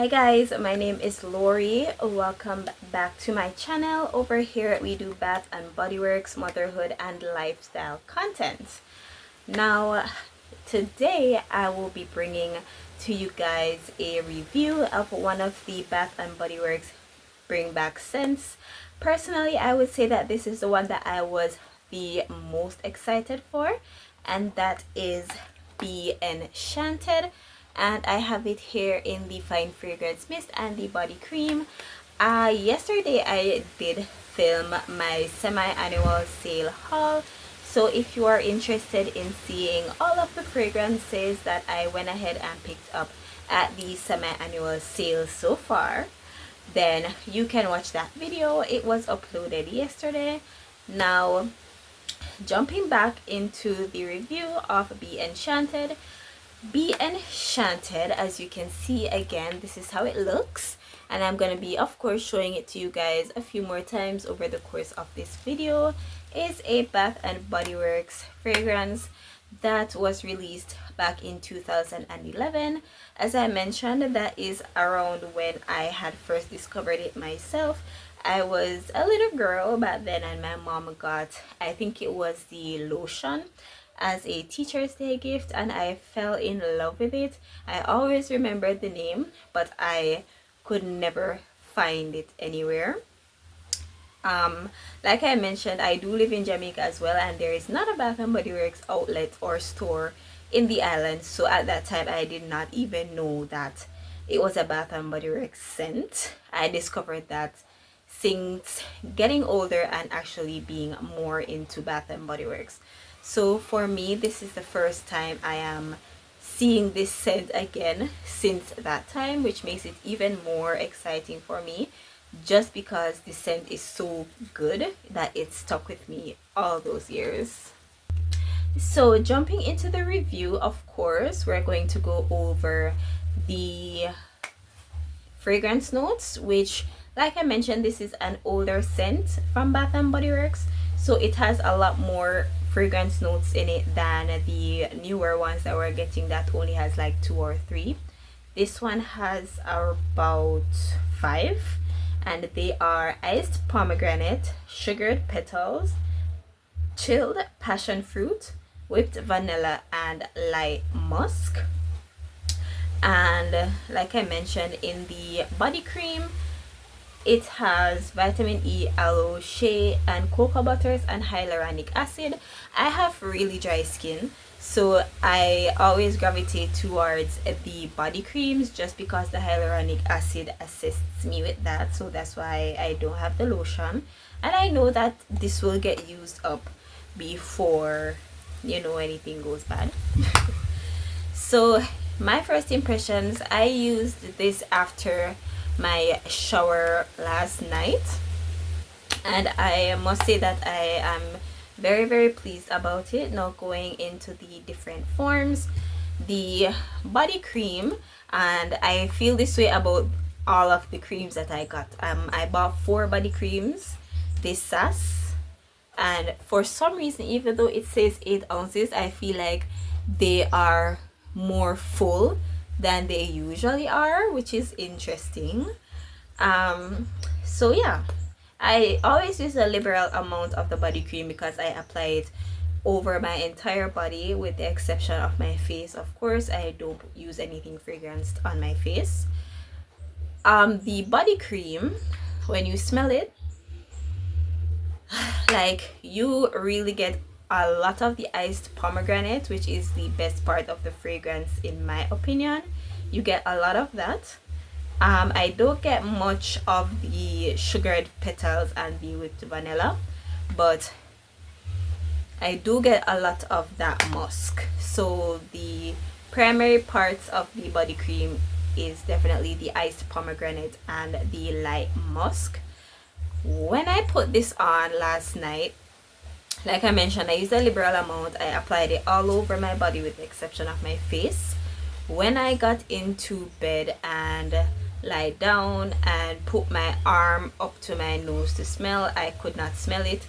Hi guys, my name is Lori. Welcome back to my channel. Over here we do bath and body works, motherhood and lifestyle content. Now today I will be bringing to you guys a review of one of the Bath and Body Works bring back scents. Personally, I would say that this is the one that I was the most excited for, and that is Be Enchanted. And I have it here in the Fine Fragrance Mist and the body cream. Yesterday I did film my semi-annual sale haul, so if you are interested in seeing all of the fragrances that I went ahead and picked up at the semi-annual sale so far, then you can watch that video. It was uploaded yesterday. Now jumping back into the review of Be Enchanted. Be Enchanted, as you can see, again, this is how it looks, and I'm gonna be of course showing it to you guys a few more times over the course of this video. Is a Bath and Body Works fragrance that was released back in 2011. As I mentioned, that is around when I had first discovered it myself. I was a little girl back then, and my mom got, I think it was the lotion, as a Teacher's Day gift, and I fell in love with it. I always remembered the name, but I could never find it anywhere. Like I mentioned, I do live in Jamaica as well, and there is not a Bath and Body Works outlet or store in the island, so at that time I did not even know that it was a Bath and Body Works scent. I discovered that since getting older and actually being more into Bath and Body Works. So for me, this is the first time I am seeing this scent again since that time, which makes it even more exciting for me, just because the scent is so good that it stuck with me all those years. So jumping into the review, of course, we're going to go over the fragrance notes, which, like I mentioned, this is an older scent from Bath and Body Works, so it has a lot more fragrance notes in it than the newer ones that we're getting that only has like 2 or 3. This one has about 5, and they are iced pomegranate, sugared petals, chilled passion fruit, whipped vanilla, and light musk. And like I mentioned, in the body cream, it has vitamin E, aloe, shea, and cocoa butters, and hyaluronic acid. I have really dry skin, so I always gravitate towards the body creams just because the hyaluronic acid assists me with that. So that's why I don't have the lotion, and I know that this will get used up before, you know, anything goes bad. So my first impressions, I used this after my shower last night, and I must say that I am very pleased about it. Now going into the different forms, the body cream, and I feel this way about all of the creams that I got. I bought 4 body creams this sass, and for some reason, even though it says 8 ounces, I feel like they are more full than they usually are, which is interesting. So yeah, I always use a liberal amount of the body cream because I apply it over my entire body, with the exception of my face. Of course, I don't use anything fragranced on my face. The body cream, when you smell it, like, you really get a lot of the iced pomegranate, which is the best part of the fragrance in my opinion. You get a lot of that. I don't get much of the sugared petals and the whipped vanilla, but I do get a lot of that musk. So the primary parts of the body cream is definitely the iced pomegranate and the light musk. When I put this on last night, like I mentioned, I used a liberal amount. I applied it all over my body with the exception of my face. When I got into bed and lie down and put my arm up to my nose to smell, I could not smell it,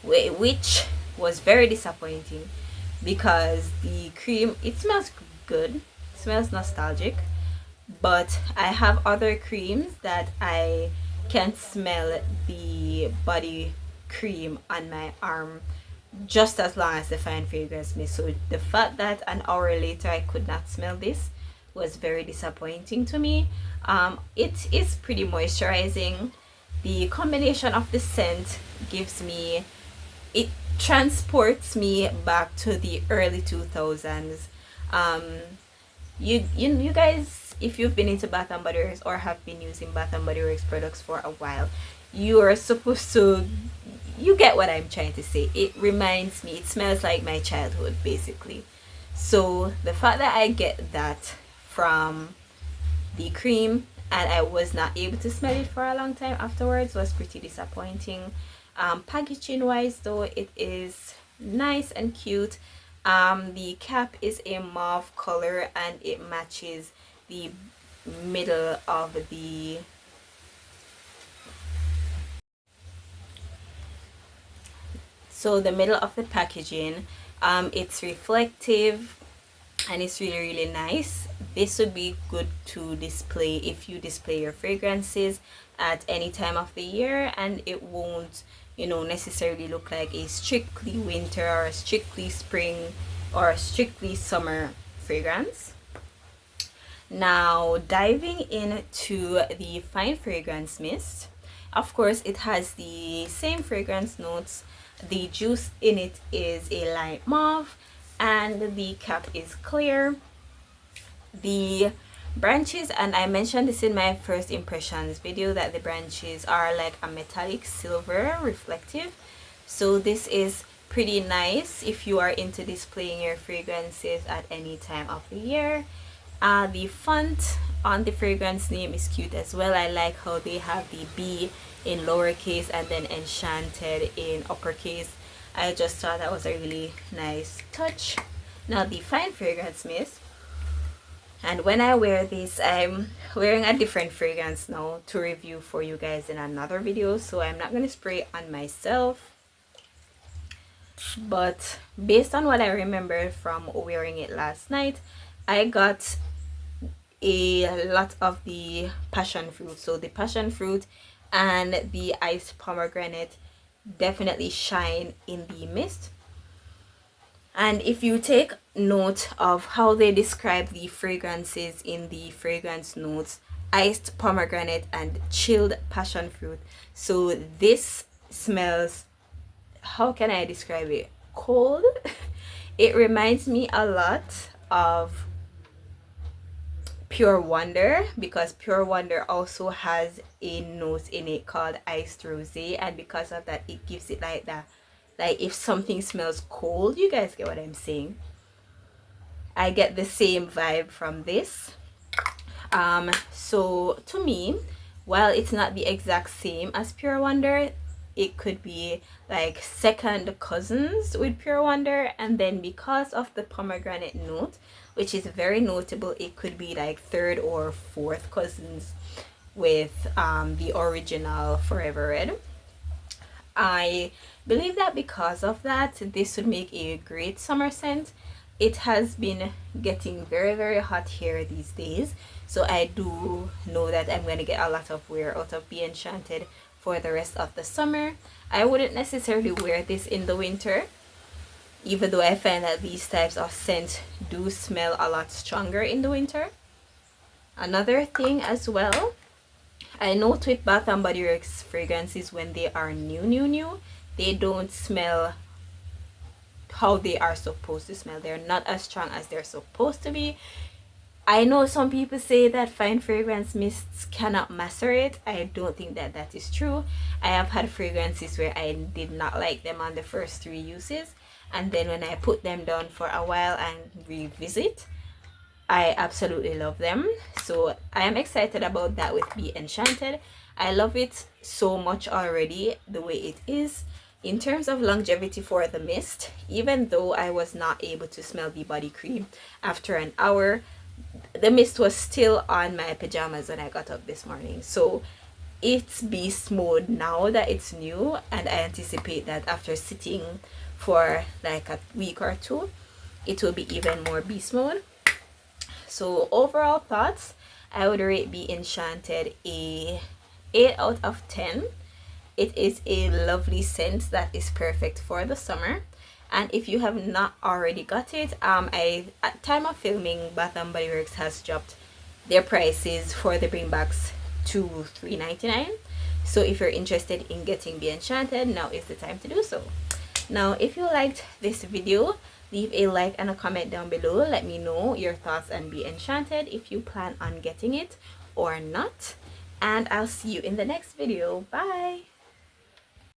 which was very disappointing because the cream, it smells good, it smells nostalgic, but I have other creams that I can smell the body cream on my arm just as long as the fine fragrance mist. So the fact that an hour later I could not smell this was very disappointing to me. It is pretty moisturizing. The combination of the scent gives me, it transports me back to the early 2000s. um you guys, if you've been into Bath and Body Works or have been using Bath and Body Works products for a while, you are supposed to, you get what I'm trying to say. It reminds me, it smells like my childhood basically. So the fact that I get that from the cream and I was not able to smell it for a long time afterwards was pretty disappointing. Packaging wise though, it is nice and cute. The cap is a mauve color and it matches the middle of the, so the middle of the packaging. It's reflective and it's really really nice. This would be good to display if you display your fragrances at any time of the year, and it won't, you know, necessarily look like a strictly winter or a strictly spring or a strictly summer fragrance. Now diving into the fine fragrance mist, of course it has the same fragrance notes. The juice in it is a light mauve and the cap is clear. The branches, and I mentioned this in my first impressions video, that the branches are like a metallic silver reflective. So this is pretty nice if you are into displaying your fragrances at any time of the year. The font on the fragrance name is cute as well. I like how they have the B in lowercase and then Enchanted in uppercase. I just thought that was a really nice touch. Now the fine fragrance mist, and when I wear this, I'm wearing a different fragrance now to review for you guys in another video, so I'm not going to spray it on myself. But based on what I remember from wearing it last night, I got a lot of the passion fruit. So the passion fruit and the iced pomegranate definitely shine in the mist. And if you take note of how they describe the fragrances in the fragrance notes, iced pomegranate and chilled passion fruit. So this smells, how can I describe it? Cold. It reminds me a lot of Pure Wonder, because Pure Wonder also has a note in it called iced rosé, and because of that it gives it like that, like if something smells cold. You guys get what I'm saying? I get the same vibe from this. So to me, while it's not the exact same as Pure Wonder, it could be like second cousins with Pure Wonder, and then because of the pomegranate note, which is very notable, it could be like third or fourth cousins with the original Forever Red. I believe that because of that, this would make a great summer scent. It has been getting very very hot here these days, so I do know that I'm going to get a lot of wear out of Be Enchanted for the rest of the summer. I wouldn't necessarily wear this in the winter, even though I find that these types of scent do smell a lot stronger in the winter. Another thing as well, I note with Bath and Body Works fragrances, when they are new, they don't smell how they are supposed to smell. They're not as strong as they're supposed to be. I know some people say that fine fragrance mists cannot macerate. I don't think that that is true. I have had fragrances where I did not like them on the first 3 uses, and then when I put them down for a while and revisit, I absolutely love them. So I am excited about that with Be Enchanted. I love it so much already the way it is. In terms of longevity for the mist, even though I was not able to smell the body cream after an hour, the mist was still on my pajamas when I got up this morning. So it's beast mode now that it's new, and I anticipate that after sitting for like a week or 2, it will be even more beast mode. So overall thoughts, I would rate Be Enchanted a 8 out of 10. It is a lovely scent that is perfect for the summer. And if you have not already got it, I at time of filming, Bath and Body Works has dropped their prices for the bringbacks to $3.99. So if you're interested in getting Be Enchanted, now is the time to do so. Now, if you liked this video, leave a like and a comment down below. Let me know your thoughts on Be Enchanted, if you plan on getting it or not. And I'll see you in the next video. Bye!